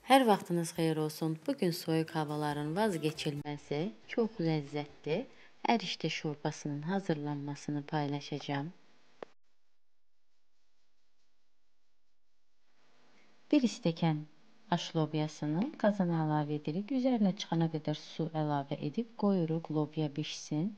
Hər vaxtınız xeyir olsun. Bugün soyuq havaların vazgeçilməzi, çox ləzzətli ərişdə şorbasının hazırlanmasını paylaşacağım. Bir stəkan aş lobyasını qazana əlavə edirik. Üzərinə çıxana qədər su əlavə edib qoyuruq lobya bişsin.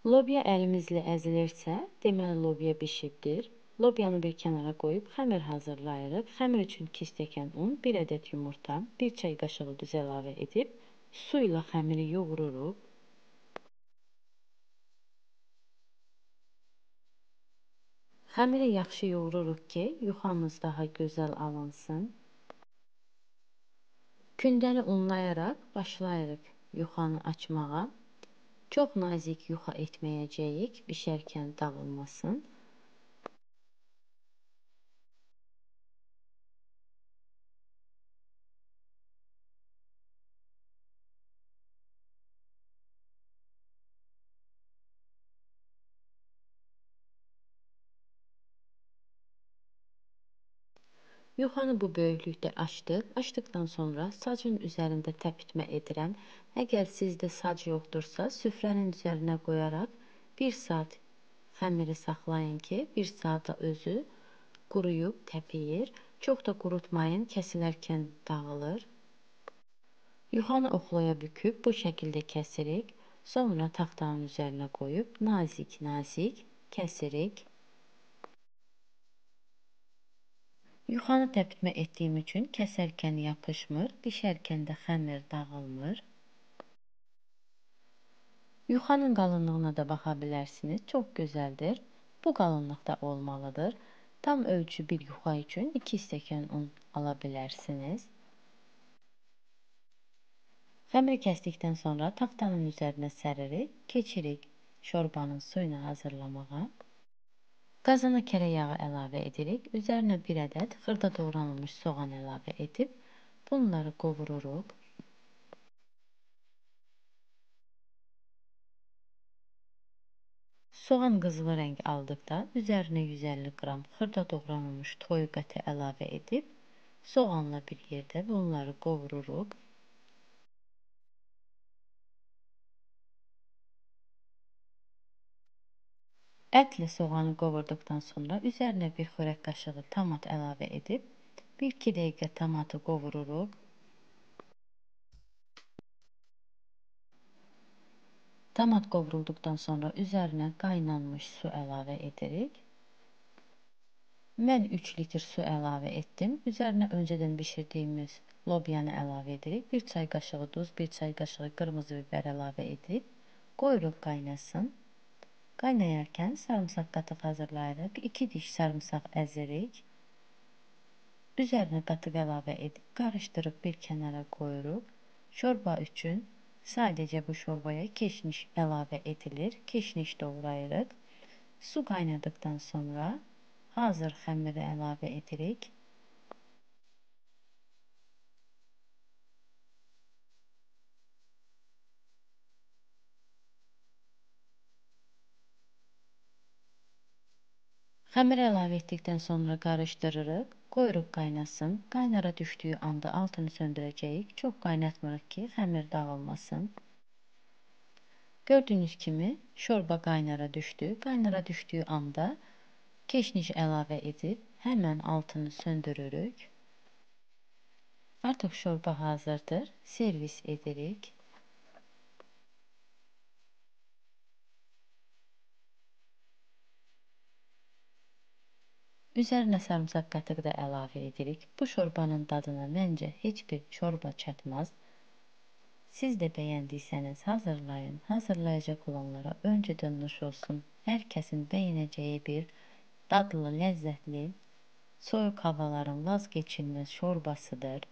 Lobya əlimizlə əzilirsə, deməli lobya bişibdir. Lobyanı bir kənara qoyub xəmir hazırlayırıq. Xəmir üçün 2 stəkan un, 1 ədəd yumurta, 1 çay qaşığı duz əlavə edib su ilə xəmiri yoğururuq. Xəmiri yaxşı yoğururuq ki, yuxamız daha gözəl alınsın. Kündəni unlayaraq başlayırıq yuxanı açmağa. Çox nazik yuxa etməyəcəyik, bişərkən dağılmasın. Yuxanı bu böyüklükdə açdıq. Açdıqdan sonra sacın üzərində təpitmə edirəm. Əgər sizdə sac yoxdursa, süfrənin üzərinə qoyaraq 1 saat xəmiri saxlayın ki, 1 saata özü quruyub təpiyir. Çox da qurutmayın, kəsilərkən dağılır. Yuxanı oxlaya büküb bu şəkildə kəsirik. Sonra taxtanın üzərinə qoyub nazik-nazik kəsirik. Yuxanı təpitmə etdiyim üçün kəsərkən yapışmır, bişərkən də xəmir dağılmır. Yuxanın qalınlığına da baxa bilərsiniz. Çox gözəldir. Bu qalınlıqda olmalıdır. Tam ölçü bir yuxa üçün 2 stəkan un ala bilərsiniz. Xəmiri kəsdikdən sonra taxtanın üzərinə səririk, keçirik şorbanın suyunu hazırlamağa. Qazana kərə yağı əlavə edirik. Üzərinə 1 ədəd xırda doğranılmış soğan əlavə edib bunları qovururuq. Soğan qızılı rəng aldıqda üzərinə 150 qram xırda doğranılmış toyuq əti əlavə edib soğanla bir yerdə bunları qovururuq. Ətlə soğanı qovurduqdan sonra üzərinə bir xörək qaşığı tomat əlavə edib 1-2 dəqiqə tomatı qovururuq. Tomat qovrulduqdan sonra üzərinə qaynanmış su əlavə edirik. Mən 3 litr su əlavə etdim. Üzərinə öncədən bişirdiyimiz lobyanı əlavə edirik. 1 çay qaşığı duz, 1 çay qaşığı qırmızı biber əlavə edib qoyuruq qaynasın. Qaynayarkən sarımsaq qatıq hazırlayırıq. 2 diş sarımsaq əzirik. Üzərinə qatıq əlavə edib qarışdırıb bir kənara qoyuruq. Şorba üçün sadəcə bu şorbaya keşniş əlavə edilir. Keşniş doğrayırıq. Su qaynadıqdan sonra hazır xəmiri əlavə edirik. Xəmiri əlavə etdikdən sonra qarışdırırıq. Qoyuruq qaynasın. Qaynara düşdüyü anda altını söndürəcəyik. Çox qaynatmırıq ki, xəmir dağılmasın. Gördüyünüz kimi şorba qaynara düşdü. Qaynara düşdüyü anda keşniş əlavə edib həmən altını söndürürük. Artıq şorba hazırdır. Servis edirik. Üzərinə sarımsaq qatığı da əlavə edirik. Bu şorbanın dadına məncə heç bir şorba çatmaz. Siz də bəyəndiysəniz hazırlayın. Hazırlayacaq olanlara öncədən nuş olsun. Hər kəsin bəyənəcəyi bir dadlı, ləzzətli, soyuq havaların vazgeçilməz şorbasıdır.